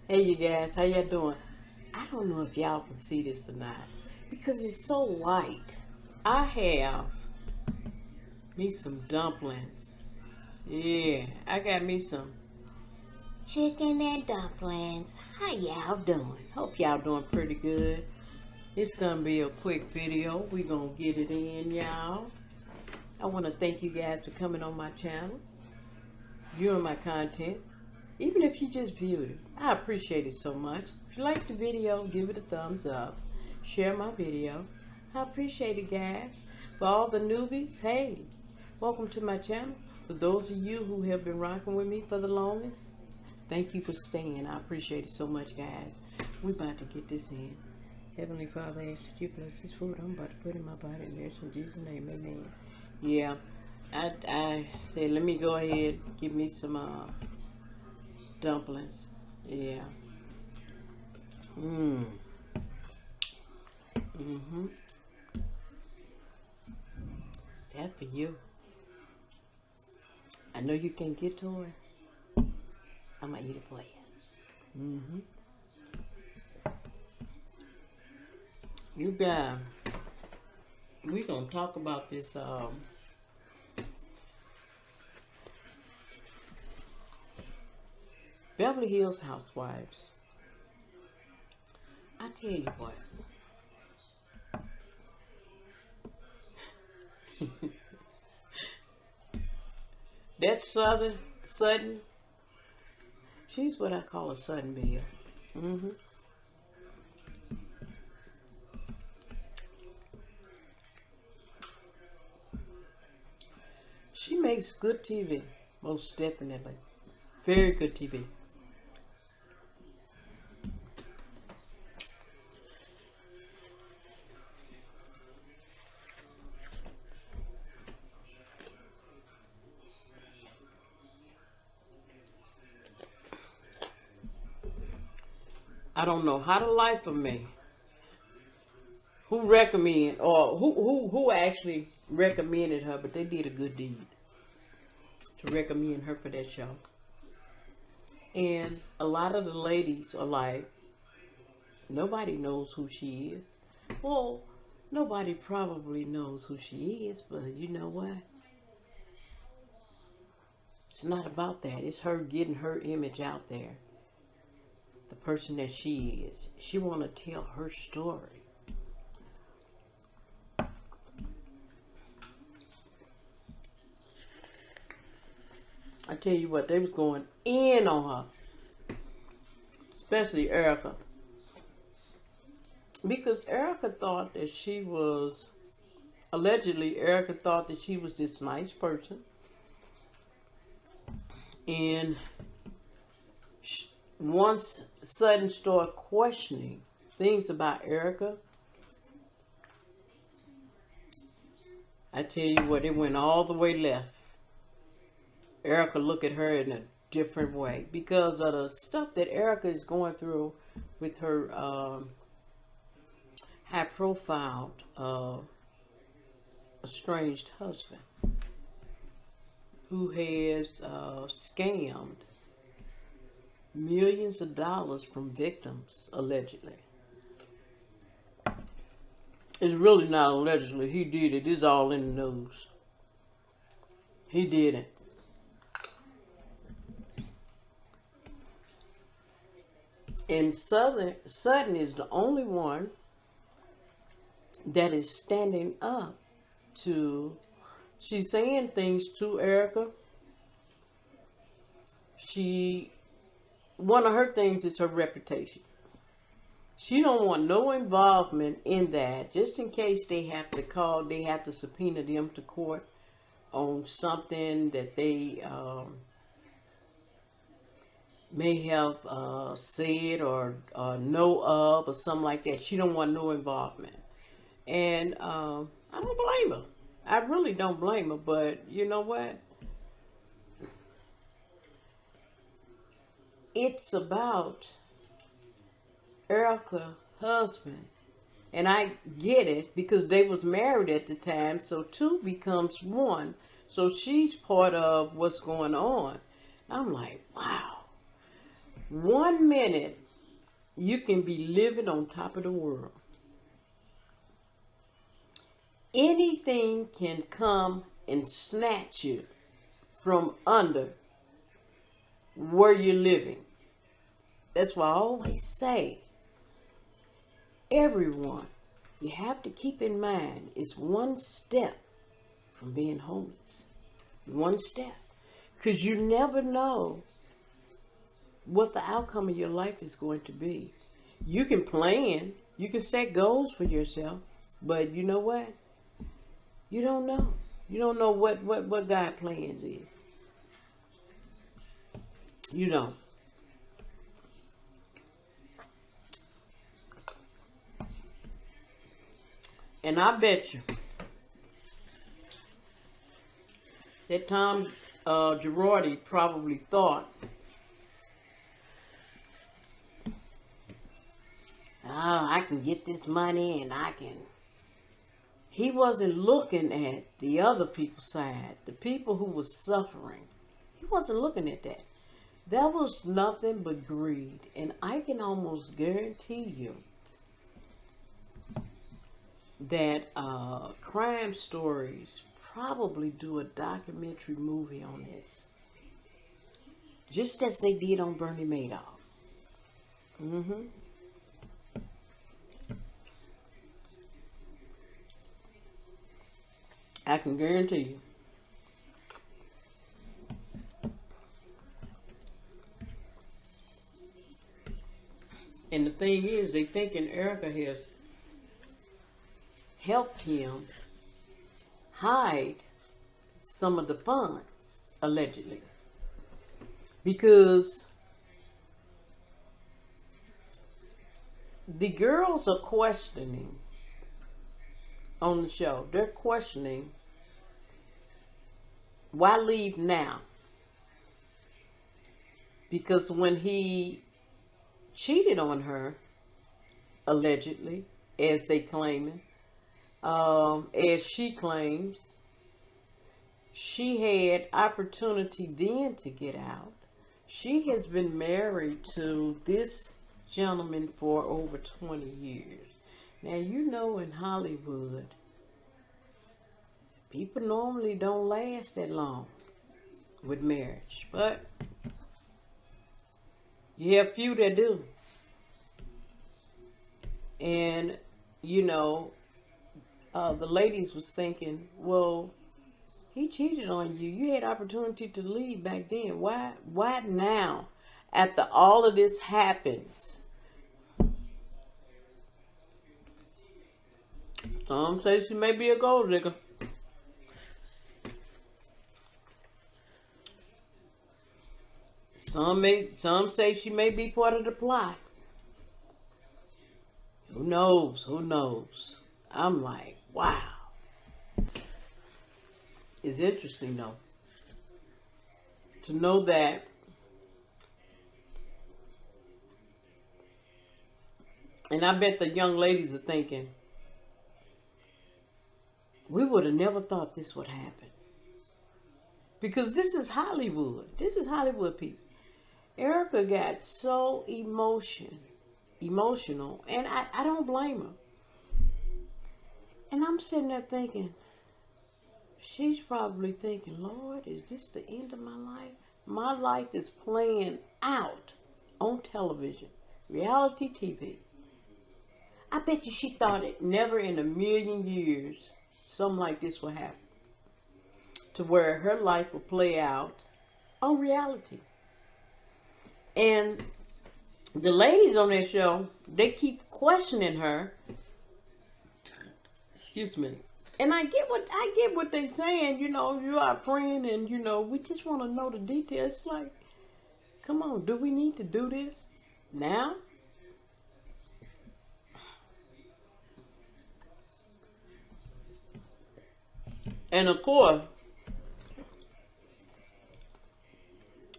Hey you guys, how y'all doing? I don't know if y'all can see this or not because it's so light. I have me some dumplings. Yeah, I got me some chicken and dumplings. How y'all doing? Hope y'all doing pretty good. It's gonna be a quick video. We gonna get it in, y'all. I want to thank you guys for coming on my channel, viewing my content. Even if you just viewed it, I appreciate it so much. If you like the video, give it a thumbs up. Share my video. I appreciate it, guys. For all the newbies, hey, welcome to my channel. For those of you who have been rocking with me for the longest, thank you for staying. I appreciate it so much, guys. We about to get this in. Heavenly Father, I ask that you bless this food I'm about to put in my body. In Jesus' name, amen. Yeah, I said, let me go ahead, give me some dumplings. Yeah. That's for you. I know you can't get to it. I'm gonna eat it for you. You guys, we gonna talk about this Beverly Hills Housewives. I tell you what. That Sudden, she's what I call a Sudden Bill. She makes good TV, most definitely. Very good TV. I don't know how to life of me. Who recommend or who actually recommended her, but they did a good deed to recommend her for that show. And a lot of the ladies are like, nobody knows who she is. Well, nobody probably knows who she is, but you know what? It's not about that. It's her getting her image out there. The person that she is. She want to tell her story. I tell you what, they was going in on her. Especially Erica. Because Erica thought that she was, allegedly Erica thought that she was this nice person. And once Sudden started questioning things about Erica, I tell you what, it went all the way left. Erica looked at her in a different way because of the stuff that Erica is going through with her high-profile estranged husband who has scammed millions of dollars from victims, allegedly. It's really not allegedly. He did it. It's all in the news. He did it. And Sudden is the only one that is standing up to, she's saying things to Erica. One of her things is her reputation. She don't want no involvement in that, just in case they have to subpoena them to court on something that they may have said or know of or something like that. She don't want no involvement. And I don't blame her. I really don't blame her, but you know what? It's about Erica's husband. And I get it because they was married at the time, so two becomes one. So she's part of what's going on. I'm like, wow. 1 minute, you can be living on top of the world. Anything can come and snatch you from under where you're living. That's why I always say, everyone, you have to keep in mind, it's one step from being homeless. One step. Because you never know what the outcome of your life is going to be. You can plan, you can set goals for yourself, but you know what? You don't know. You don't know what God's plans is. You don't. And I bet you that Tom Girardi probably thought, I can get this money and I can. He wasn't looking at the other people's side, the people who were suffering. He wasn't looking at that. That was nothing but greed. And I can almost guarantee you that Crime Stories probably do a documentary movie on this. Just as they did on Bernie Madoff. I can guarantee you. And the thing is, they thinking Erica has helped him hide some of the funds, allegedly. Because the girls are questioning on the show. They're questioning, why leave now? Because when he cheated on her, allegedly, as they claiming, as she claims, she had opportunity then to get out. She has been married to this gentleman for over 20 years. Now, you know, in Hollywood, people normally don't last that long with marriage, but you have few that do. And, you know, the ladies was thinking, well, he cheated on you. You had opportunity to leave back then. Why now, after all of this happens? Some say she may be a gold digger. Some say she may be part of the plot. Who knows? Who knows? I'm like, wow. It's interesting though, to know that and I bet the young ladies are thinking, we would have never thought this would happen. Because this is Hollywood. This is Hollywood people. Erica got so emotional, and I don't blame her. And I'm sitting there thinking, she's probably thinking, Lord, is this the end of my life? My life is playing out on television, reality TV. I bet you she thought it never in a million years something like this would happen. To where her life will play out on reality. And the ladies on that show, they keep questioning her. Excuse me. And I get what they're saying. You know, you're our friend, and you know, we just want to know the details. It's like, come on, do we need to do this now? And of course,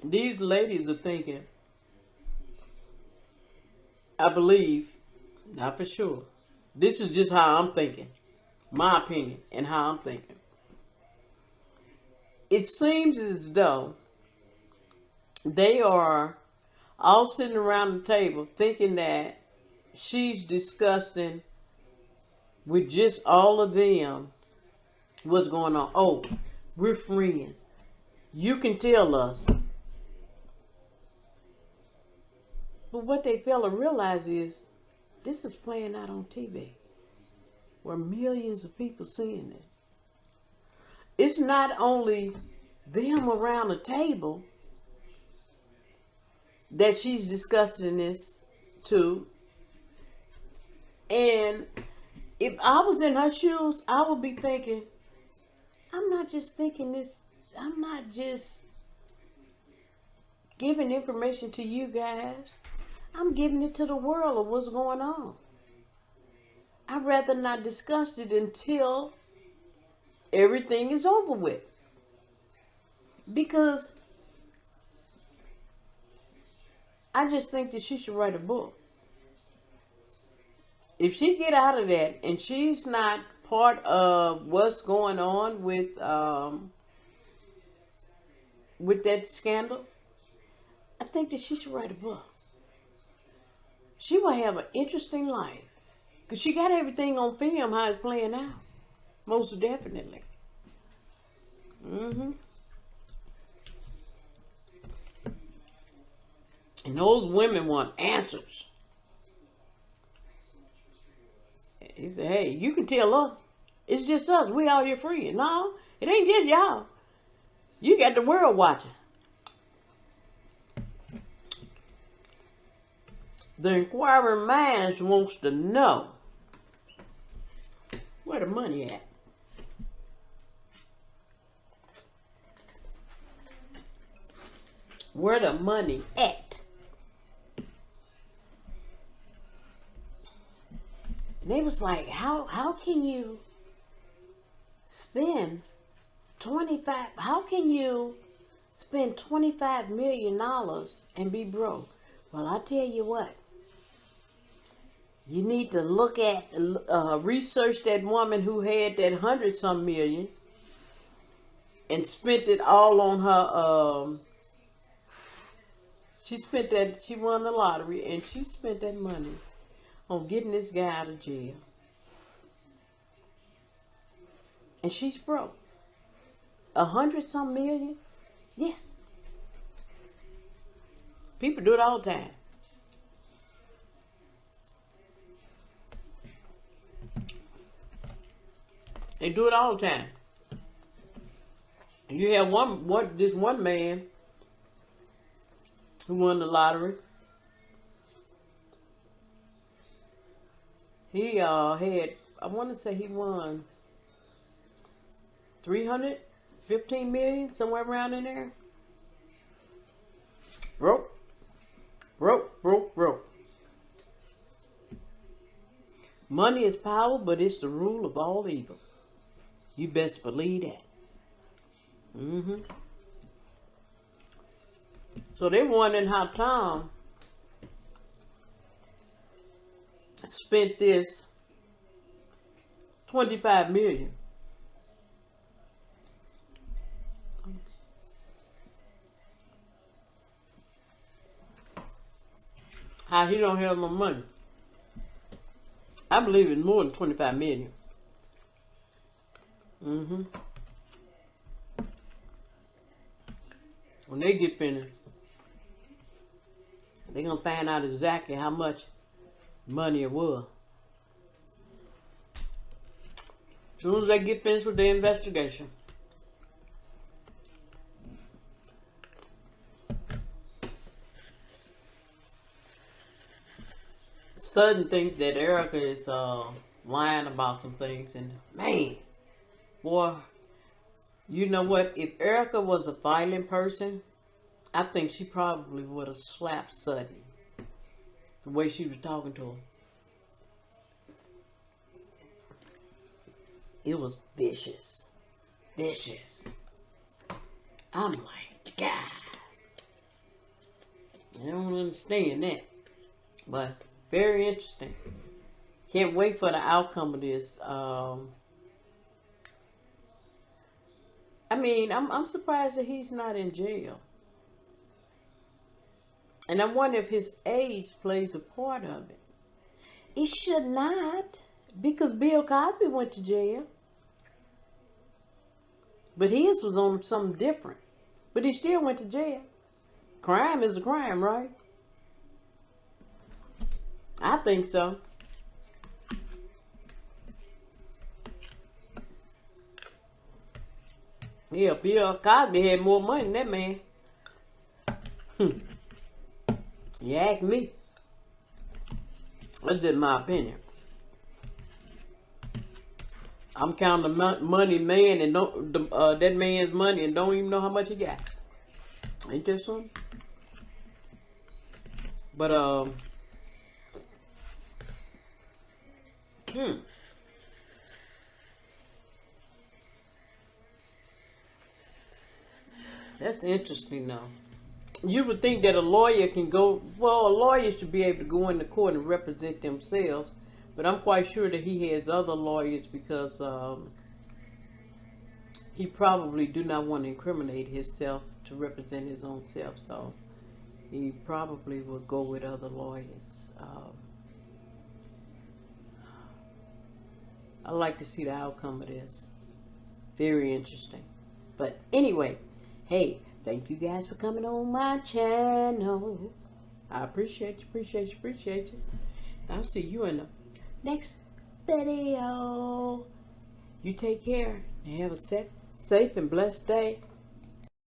these ladies are thinking, I believe, not for sure. This is just how I'm thinking. My opinion and how I'm thinking. It seems as though they are all sitting around the table thinking that she's discussing with just all of them what's going on. Oh, we're friends. You can tell us. But what they fail to realize is this is playing out on TV where millions of people seeing it. It's not only them around the table that she's discussing this to. And if I was in her shoes, I would be thinking, I'm not just thinking this, I'm not just giving information to you guys. I'm giving it to the world of what's going on. I'd rather not discuss it until everything is over with. Because I just think that she should write a book. If she get out of that and she's not part of what's going on with that scandal, I think that she should write a book. She will have an interesting life. Because she got everything on film how it's playing out. Most definitely. And those women want answers. He said, hey, you can tell us. It's just us. We all your friends. No, it ain't just y'all. You got the world watching. The inquiring minds wants to know where the money at. Where the money at? And they was like, how can you spend $25 million and be broke? Well, I tell you what. You need to look at, research that woman who had that 100-some million and spent it all on her, she won the lottery and she spent that money on getting this guy out of jail. And she's broke. 100-some million? Yeah. People do it all the time. They do it all the time. You have this one man who won the lottery. He had, I want to say he won 315 million, somewhere around in there. Broke. Money is power, but it's the rule of all evil. You best believe that. So they wondering how Tom spent this 25 million. How he don't have no money. I believe it's more than 25 million. When they get finished, they're going to find out exactly how much money it was. As soon as they get finished with the investigation. Sudden thinks that Erica is lying about some things, and man, boy, you know what? If Erica was a violent person, I think she probably would have slapped Sudden the way she was talking to him. It was vicious. I'm like, God, I don't understand that, but very interesting. Can't wait for the outcome of this. I mean, I'm surprised that he's not in jail. And I wonder if his age plays a part of it. It should not, because Bill Cosby went to jail. But his was on something different. But he still went to jail. Crime is a crime, right? I think so. Yeah, Bill Cosby had more money than that man. You ask me. That's just my opinion. I'm counting the money man and don't that man's money and don't even know how much he got. Ain't that something? But that's interesting though. You would think that a lawyer can go, well, a lawyer should be able to go into court and represent themselves, but I'm quite sure that he has other lawyers because he probably do not want to incriminate himself to represent his own self, so he probably will go with other lawyers. I'd like to see the outcome of this. Very interesting. But anyway, hey, thank you guys for coming on my channel. I appreciate you. I'll see you in the next video. You take care and have a safe and blessed day.